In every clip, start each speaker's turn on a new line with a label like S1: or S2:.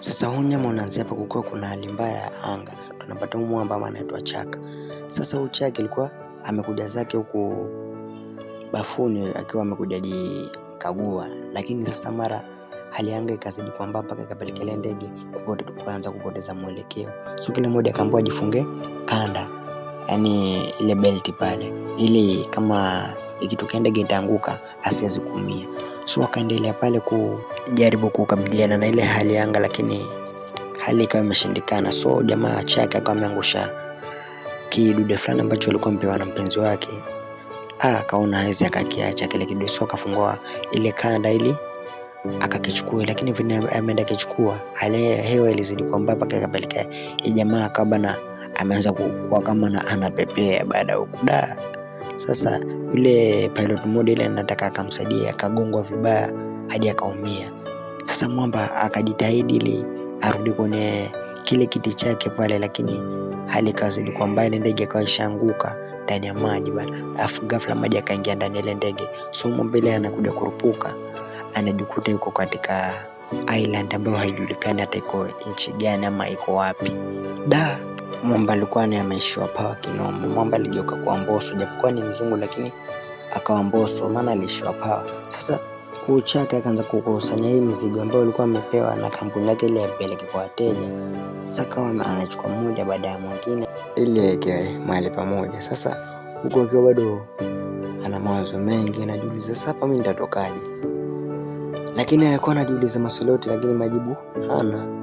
S1: Sasa huu nyama unaanzia hapa kukiwa kuna hali mbaya ya anga. Tunapata huyu mwamba ambaye anaitwa Chaka. Sasa huyu Chaka alikuwa amekuja zake huku bafuni akiwa amekuja jikagua, lakini sasa mara hali ya anga ikazidi kuwa mbaya mpaka ikapelekea ndege kuanza kupoteza mwelekeo. So kila mmoja akaambiwa ajifunge kanda, yani ile belt pale, ili kama ikitokea ndege itaanguka asiweze kuumia. So akaendelea pale kujaribu kukabiliana na ile hali ya anga, lakini hali ikawa imeshindikana. So jamaa Chaka akawa ameangusha kidude fulani ambacho alikuwa mpewa na mpenzi wake. Akaona hawezi akakiacha kile kidude, so akafungua ile kanda ili akakichukua, lakini vile ameenda kichukua hali ya hewa ilizidi kuwa mbaya mpaka ikapelekea jamaa akabana ameanza kuwa kama anapepea baada huko. Sasa yule pilot mmoja ile anataka akamsaidia akagongwa vibaya hadi akaumia. Sasa mwamba akajitahidi ili arudi kwenye kile kiti chake pale, lakini hali ikazidi kuwa mbaya, ndege ikawa ishaanguka ndani ya maji bana. Afu ghafla maji akaingia ndani ya ile ndege. So mwamba ile anakuja kurupuka, anajikuta yuko katika island ambayo haijulikani hata iko nchi gani ama iko wapi. Mwamba alikuwa ni ameishiwa power kinoma. Mwamba aligeuka kwa Mbosso, japokuwa ni mzungu lakini akawa Mbosso maana alishiwa power. Sasa huyu Chaka akaanza kukusanya hii mizigo ambayo alikuwa amepewa na kampuni yake ile yapeleke kwa wateja. Sasa kama anachukua mmoja baada ya mwingine ili yake mahali pamoja. Sasa huko akiwa bado ana mawazo mengi, anajiuliza sasa hapa mimi nitatokaje, lakini alikuwa anajiuliza maswali yote lakini majibu hana.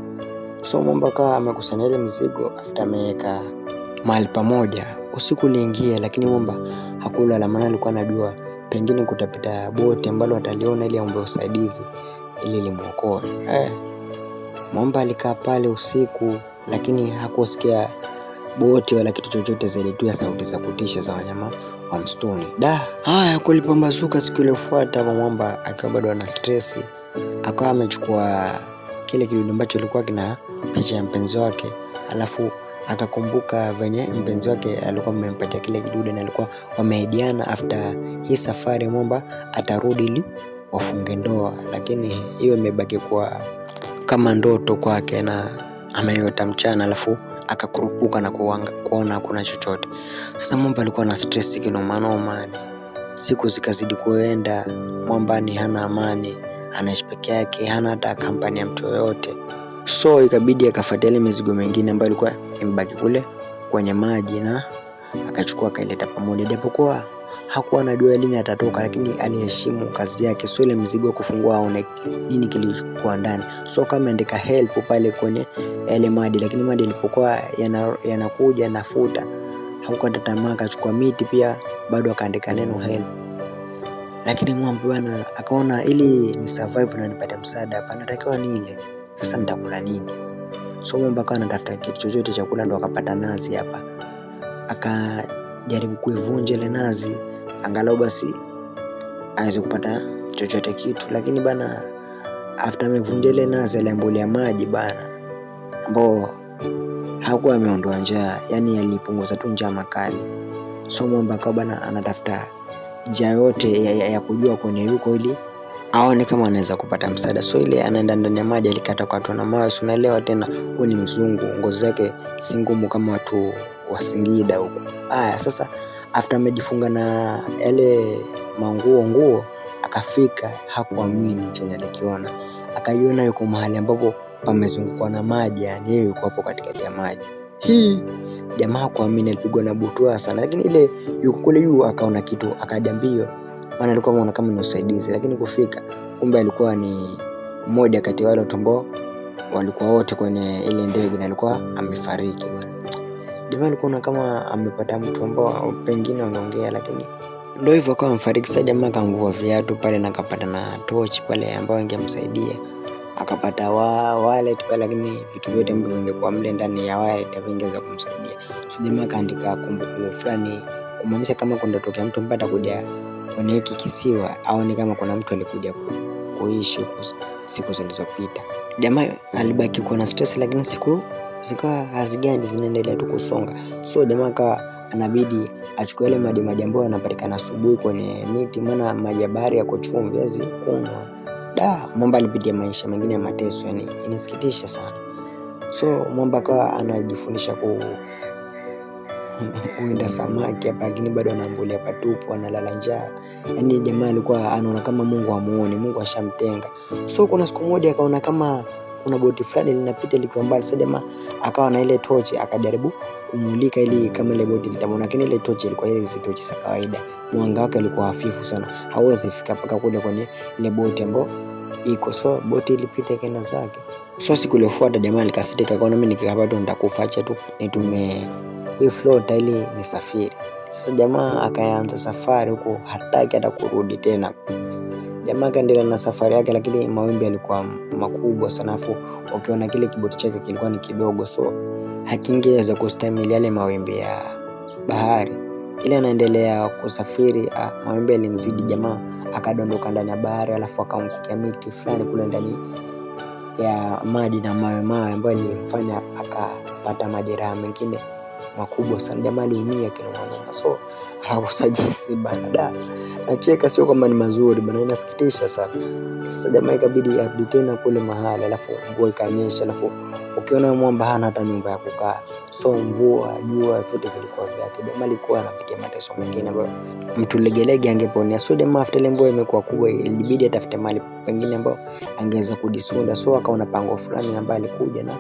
S1: So mwamba akawa amekusanya ile mizigo after ameweka mahali pamoja. Usiku uliingia lakini mwamba hakulala, maana alikuwa anajua pengine kutapita boti ambalo ataliona ili aombe usaidizi ili limuokoe. Mwamba alikaa pale usiku lakini hakusikia boti wala kitu chochote zaidi tu ya sauti za kutisha za wanyama wa msituni. Kulipambazuka siku iliyofuata, mwamba akiwa bado ana stress, akawa amechukua kile kidude ambacho kilikuwa kina picha ya mpenzi wake, alafu akakumbuka venye mpenzi wake alikuwa amempatia kile kidude na alikuwa wameahidiana after hii safari mwamba atarudi ili wafunge ndoa, lakini hiyo imebaki kwa kama ndoto kwake na ameiota mchana, alafu akakurupuka na kuona hakuna chochote. Sasa mwamba alikuwa na stress kinoma noma. Siku zikazidi kuenda, mwamba ni hana amani, anaishi peke yake, hana hata kampani ya mtu yoyote. So ikabidi akafuatia ile mizigo mingine ambayo ilikuwa imebaki kule kwenye maji na akachukua akaileta pamoja, japokuwa hakuwa anajua lini atatoka, lakini aliheshimu kazi yake. So ile mzigo kufungua aone nini kilikuwa ndani. So kama andika help pale kwenye ile maji, lakini maji ilipokuwa yanakuja nafuta, hakukata tamaa, akachukua miti pia bado akaandika neno help. Lakini mwamba bwana akaona ili ni survive na nipate msaada hapa natakiwa nile. Sasa nitakula nini? So mwamba akawa anatafuta kitu chochote cha kula, ndo akapata nazi hapa. Akajaribu kuivunja ile nazi angalau basi aweze kupata chochote kitu, lakini bana after amevunja ile nazi aliambulia maji bana, ambao hakuwa ameondoa njaa, yani alipunguza tu njaa makali. So mwamba akawa bana anatafuta njia yote ya kujua kwenye yuko ili aone kama anaweza kupata msaada. So ile anaenda ndani ya maji, alikata kwa tona mawe. Unaelewa tena huyu ni mzungu, ngozi yake si ngumu kama watu wa Singida huko. Sasa after amejifunga na yale nguo akafika, hakuamini chenye alikiona. Akajiona yuko mahali ambapo pamezungukwa na maji, yani yeye yuko hapo katikati ya maji. Jamaa hakuamini, alipigwa na butwa sana, lakini ile yuko kule juu akaona kitu, akaja mbio, maana alikuwa anaona kama ni usaidizi, lakini kufika kumbe alikuwa ni mmoja kati ya wale watu ambao walikuwa wote kwenye ile ndege na alikuwa amefariki bwana. Jamaa alikuwa kama amepata mtu ambao pengine wangeongea, lakini ndio hivyo akawa amefariki. Sasa jamaa akamvua viatu pale na akapata na torch pale ambayo ingemsaidia, akapata wallet pale, lakini vitu vyote ambavyo vingekuwa mle ndani ya wallet havingeweza kumsaidia. So jamaa akaandika kumbukumbu fulani kumaanisha kama kunatokea mtu mpata kuja kwenye hiki kisiwa au ni kama kuna mtu alikuja kuishi siku zilizopita. Jamaa alibaki kuwa na stress, lakini siku zikawa hazigani, zinaendelea tu kusonga. So jamaa akawa anabidi achukue ile maji ambayo yanapatikana asubuhi kwenye miti, maana maji ya bahari yako chumvi, hawezi kunywa. Mwamba alipitia maisha mengine ya mateso, yani inasikitisha sana. So Mwamba akawa anajifundisha kuwinda samaki hapa, lakini bado anaambulia patupu, analala njaa. Yani jamaa alikuwa anaona kama Mungu hamuoni, Mungu ashamtenga. So kuna siku moja akaona kama kuna boti fulani linapita likiwa mbali. Sasa jamaa akawa na ile tochi, akajaribu kumulika ili kama ile boti litamwona, lakini ile tochi ilikuwa hizi tochi za kawaida, mwanga wake ulikuwa hafifu sana, hauwezi fika mpaka kule kwenye ile boti ambayo iko. So boti ilipita ikaenda zake. So siku iliyofuata jamaa alikasirika, akaona mimi nikikapata nitakufa, acha tu nitume hii float ili nisafiri. Sasa jamaa akaanza safari huko, hataki hata kurudi tena. Jamaa kaendelea na safari yake, lakini mawimbi yalikuwa makubwa sana, afu ukiona kile kiboti chake kilikuwa ni kidogo, so hakingeweza kustahimili yale mawimbi ya bahari. Ile anaendelea kusafiri, mawimbi yalimzidi, jamaa akadondoka ndani ya bahari, alafu akaangukia miti fulani kule ndani ya maji na mawe ambayo ilimfanya akapata majeraha mengine makubwa sana. Jamaa aliumia kinoma. So hakusajisi bana. Nacheka, sio kama ni mazuri bana, inasikitisha sana. Sasa jamaa ikabidi arudi tena kule mahali, alafu mvua ikanyesha, alafu ukiona Mwamba hana hata nyumba ya kukaa. So mvua, jua, vyote vilikuwa vyake. Jamaa alikuwa anapitia mateso mengine ambayo mtu legelege angeponea. So jamaa after ile mvua imekuwa kubwa, ilibidi atafute mahali pengine ambao angeweza kujisunda. So akaona pango fulani ambaye alikuja na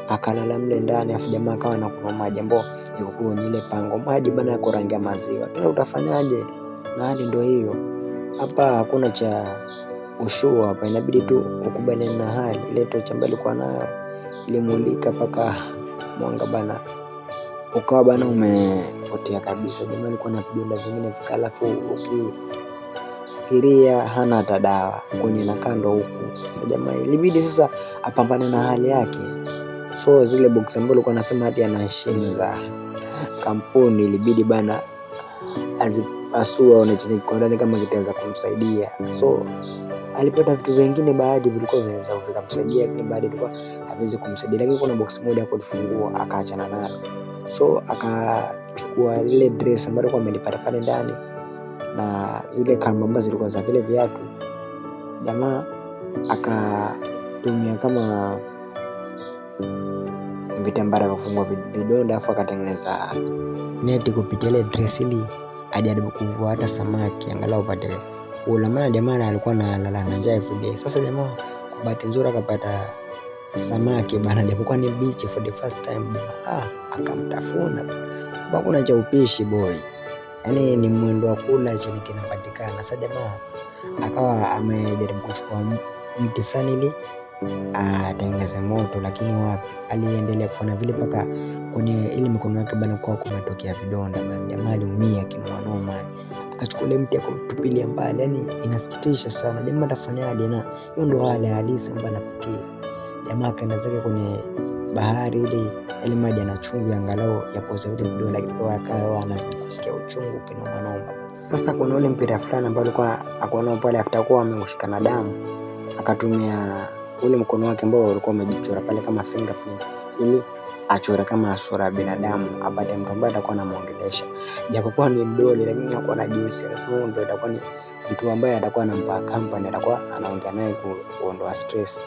S1: akalala mle ndani, afu jamaa akawa anakunywa maji ambao iko kwenye ile pango. Maji bana yako rangi ya maziwa. Tena utafanyaje? Na hali ndio hiyo. Hapa hakuna cha ushua hapa, inabidi tu ukubaliane na hali. Ile tochi ambayo alikuwa nayo ilimulika paka mwanga bana ukawa bana umepotea kabisa. Jamaa alikuwa na vidonda vingine vikali, alafu ukifikiria hana hata dawa kwenye na kando huku. Sasa jamaa ilibidi sasa apambane na hali yake. So zile box ambazo alikuwa anasema hadi ana heshima za kampuni, ilibidi bana azipasua aone chenye kiko ndani kama kitaweza kumsaidia. So alipata vitu vingine baadhi vilikuwa vinaweza kumsaidia, lakini baadhi ilikuwa hawezi kumsaidia. Lakini kuna box moja hapo alifungua akaachana nalo. So akachukua ile dress ambayo alikuwa amelipata pale ndani na zile kamba ambazo zilikuwa za vile viatu. Jamaa akatumia kama vitambara kufungua vidonda, afu akatengeneza neti kupitia ile dress ili ajaribu kuvua hata samaki angalau apate kula, maana jamaa alikuwa analala na njaa every day. Sasa jamaa kwa bahati nzuri akapata samaki bana, japokuwa ni beach for the first time. Akamtafuna bana, kuna cha upishi boy, yani ni mwendo wa kula chenye kinapatikana. Sasa jamaa akawa amejaribu kuchukua mti fulani ili atengeneze moto, lakini wapi, aliendelea kufanya vile paka kwenye ile mikono yake bana kwa kumetokea vidonda bana. Jamaa aliumia kinoma. Akachukua ile mti akatupilia mbali. Yani inasikitisha sana. Jamaa atafanyaje? Na hiyo ndo hali halisi ambayo anapitia. Jamaa akaenda zake kwenye bahari ili maji na chumvi angalau yapoze vile vidonda, lakini akawa anazidi kusikia uchungu kinoma. Sasa kuna ule mpira fulani ambao alikuwa akaona pale, after kuwa ameushika na damu, akatumia ule mkono wake ambao ulikuwa umejichora pale kama fingerprint ili achore kama sura ya binadamu, apate mtu ambaye atakuwa anamuongelesha. Japokuwa ni mdoli, lakini hakuwa na jinsi. Anasema ndio atakuwa ni mtu ambaye atakuwa anampa company, atakuwa anaongea naye kuondoa stress.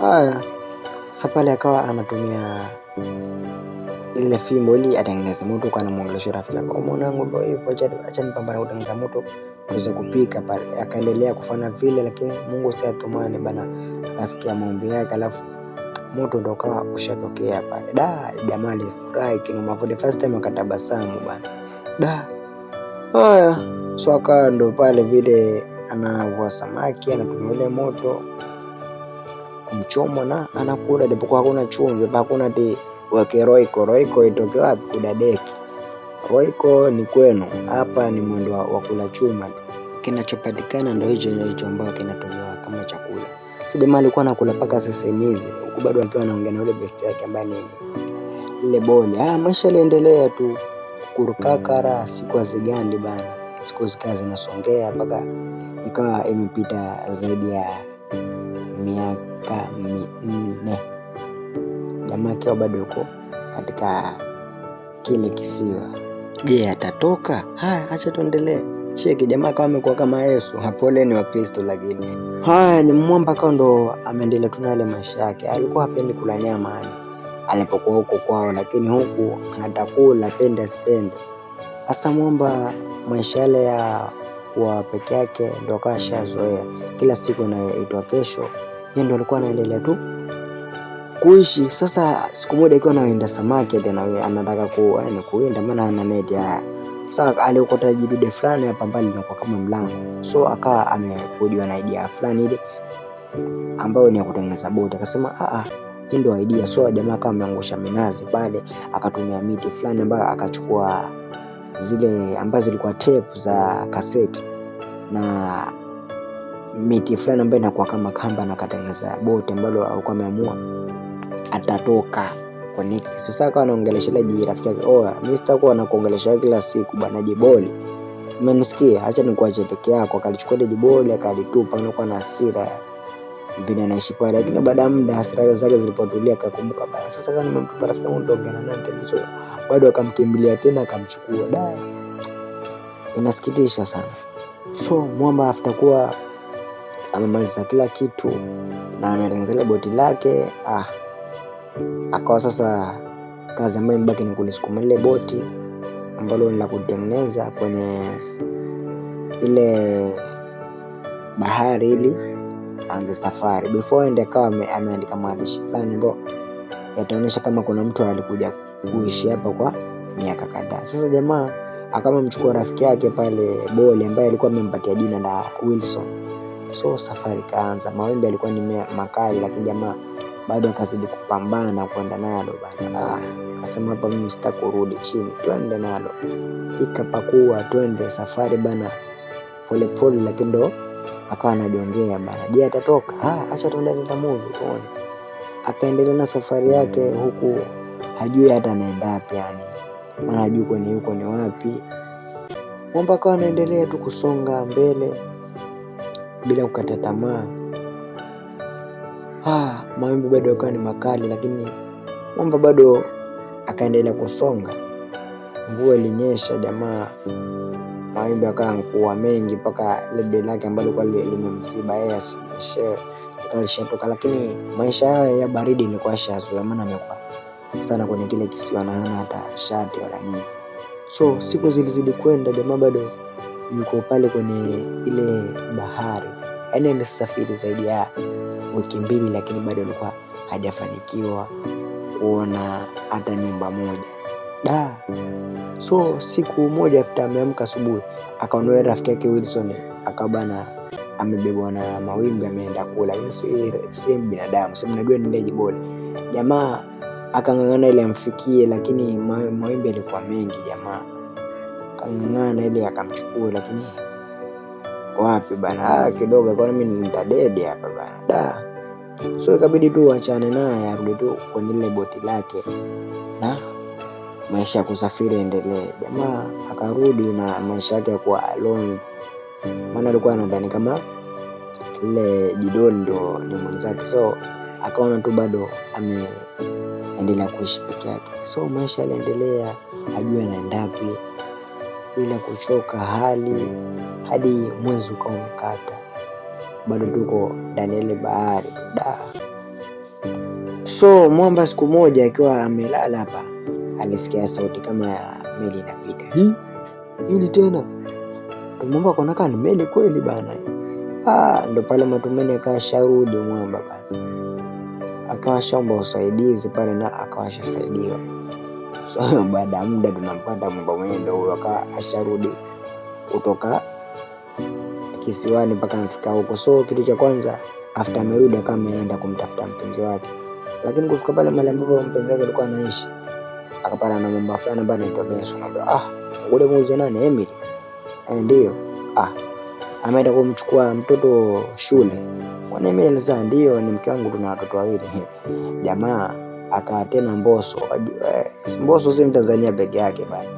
S1: Haya, sasa pale akawa anatumia ile fimbo ili atengeneze moto, kwa anamuongelesha rafiki yake, mwanangu ndio hivyo, acha nipambane kutengeneza moto tuweze kupika pale. Akaendelea kufanya vile, lakini Mungu si atumane bana, akasikia maombi yake, alafu moto ndo kawa ushatokea pale. Jamaa alifurahi kinoma, for the first time akatabasamu bana. Haya, so akawa ndo pale vile anavua samaki, anatumia ile moto kumchoma na anakula, japokuwa hakuna chumvi, hakuna ati weke roiko itoke wapi kudadeki. Roiko ni kwenu, hapa ni mwendo wa kula chuma. Kinachopatikana ndo hicho ambacho kinatolewa kama chakula. Sasa jamaa alikuwa anakula paka sesemizi huku bado akiwa anaongea na yule best yake ambaye ni ile boli. Maisha yaliendelea tu kurukakara, siku hazigandi bana. Siku zikawa zinasongea mpaka ikawa imepita zaidi ya miaka 4. Jamaa akiwa bado yuko katika kile kisiwa. Je, atatoka? Haya, acha tuendelee. Cheki jamaa kama amekuwa kama Yesu, pole ni wa Kristo lakini. Haya ni mwamba kao ndo ameendelea tu na yale maisha yake. Alikuwa hapendi kula nyama alipokuwa huko kwao, lakini huku atakula pende asipende. Sasa mwamba maisha yale ya kuwa peke yake ndo akawa shazoea. Kila siku inayoitwa kesho, yeye ndo alikuwa anaendelea tu kuishi. Sasa siku moja ikiwa anaenda samaki tena anataka kuenda maana ana neti ya. Sasa aliokota jidude fulani hapa mbali na kwa kama mlango. So akawa amekuja na idea fulani ile ambayo ni ya kutengeneza boti. Akasema hii ndio idea. So jamaa kama ameangusha minazi pale, akatumia miti fulani ambayo akachukua zile ambazo zilikuwa tape za kaseti na miti fulani ambayo inakuwa kama kamba, na akatengeneza boti ambalo alikuwa ameamua atatoka kwa niki. Sasa akawa anaongelesha ile rafiki yake, mimi sitakuwa nakuongelesha kila siku bwana Jiboli, umenisikia? Acha nikuache peke yako. Akalichukua ile Jiboli akalitupa, anakuwa na hasira vile anaishi pale. Lakini baada ya muda hasira zake zilipotulia akakumbuka baya, sasa kama nimemtupa rafiki yangu nitaongea na nani tena? So bado akamkimbilia tena akamchukua. Da, inasikitisha sana. So mwamba aftakuwa amemaliza kila kitu na ametengeneza boti lake, akawa sasa kazi ambayo imebaki ni kulisukuma ile boti ambalo ni la kutengeneza kwenye ile bahari ili anze safari. Before ende akawa ameandika maandishi fulani ambayo yataonyesha kama kuna mtu alikuja kuishi hapa kwa miaka kadhaa. Sasa jamaa akama mchukua rafiki yake pale Boli ambaye alikuwa amempatia jina la Wilson. So safari kaanza. Mawimbi alikuwa ni makali, lakini jamaa bado akazidi kupambana kwenda nalo bana. Akasema hapa mimi sitaki kurudi chini, twende nalo, pika pakua, twende safari bana, pole pole. Lakini ndo akawa anajongea bana, je atatoka? Acha tuende movie tuone. Akaendelea na safari yake huku hajui hata anaenda wapi, yani maana hajui kwenye yuko ni wapi. Mwamba akawa anaendelea tu kusonga mbele bila kukata tamaa. Mawimbi bado yakawa ni makali, lakini mwamba bado akaendelea kusonga. Mvua ilinyesha jamaa, mawimbi yakawa mengi mpaka lebe lake ambalo kwa limemziba yeye asinyeshewe alishatoka. Lakini maisha haya ya baridi ilikuwa shazoea, maana amekuwa sana kwenye kile kisiwa na hana hata shati wala nini. So siku zilizidi kwenda, jamaa bado yuko pale kwenye ile bahari, yaani amesafiri zaidi ya wiki 2, lakini bado alikuwa hajafanikiwa kuona hata nyumba moja. So siku moja after ameamka asubuhi, akaondoa rafiki yake Wilson, akabana amebebwa na mawimbi ameenda kula. Lakini si binadamu, si mnajua ni ndege Boli. Jamaa akang'ang'ana ile amfikie, lakini mawimbi yalikuwa mengi. Jamaa akang'ang'ana ile akamchukua, lakini wapi bana, kidogo kwa mimi nitadedi hapa bana. So ikabidi tu achane naye arudi tu kwenye ile boti lake na maisha ya kusafiri endelee. Jamaa akarudi na maisha yake kuwa alone, maana alikuwa anadhani kama ile Jidoli ndo ni mwenzake. So akaona tu bado ameendelea kuishi peke yake. So maisha yaliendelea, hajui anaenda wapi, bila kuchoka hadi mwezi ukawa umekata, bado tuko ndani ile bahari. So mwamba siku moja akiwa amelala hapa, alisikia sauti kama ya meli inapita. Nini tena? Mwamba konaka ni meli kweli bana. Ndo pale matumaini akasharudi mwamba bana, akawashaomba usaidizi pale na akawashasaidiwa. So baada ya muda tunampata mwamba mwenyewe, ndo huyo akasharudi kutoka kisiwani mpaka amefika huko. So kitu cha kwanza after amerudi akawa ameenda kumtafuta mpenzi wake, lakini kufika pale mahali ambapo mpenzi wake alikuwa anaishi, akapata na mwamba fulani ambaye anaitwa Benson. Ngode muuze nani? Emily. Ndio. Ameenda kumchukua mtoto shule. Kwa nini Emily? Sasa ndio ni mke wangu, tuna watoto wawili. Jamaa akawa tena Mbosso. Mbosso si Mtanzania peke yake bali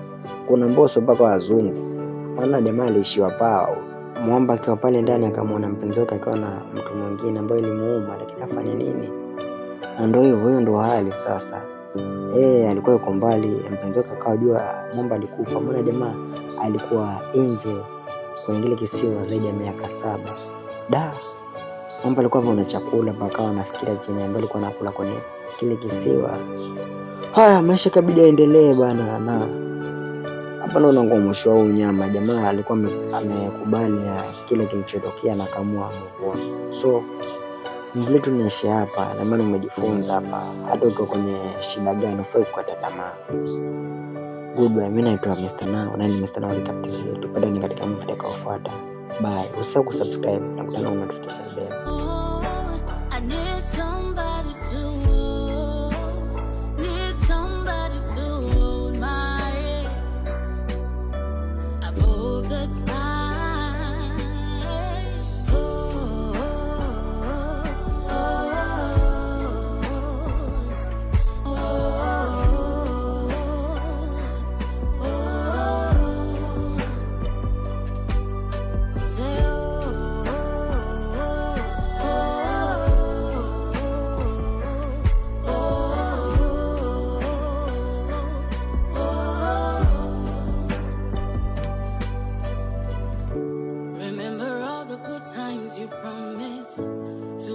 S1: kuna Mbosso mpaka wazungu, maana jamaa aliishiwa pao. Mwamba akiwa pale ndani akamwona mpenzi wake akiwa na mtu mwingine ambaye ilimuuma, lakini afanye nini? Na ndio hivyo ndo hali sasa. Alikuwa yuko mbali, mpenzi wake akajua Mwamba alikufa, maana jamaa alikuwa nje kwenye kile kisiwa zaidi ya miaka 7. Mambo alikuwa ana chakula pakawa anafikiria chenye ambaye alikuwa anakula kwenye kile kisiwa. Haya, maisha kabidi aendelee bana, na hapa naona kwa mwisho wa unyama jamaa alikuwa amekubali na kile kilichotokea na kaamua move on. So vile tunaishi hapa, na maana umejifunza hapa, hata uko kwenye shida gani ufai kukata tamaa. Goodbye, mimi naitwa Mr. Now na ni Mr. Now Recap. Tupatane katika video itakayofuata. Bye. Usisahau kusubscribe na kutana na notification bell. I need somebody to hold my hand above the time. Remember all the good times you promised to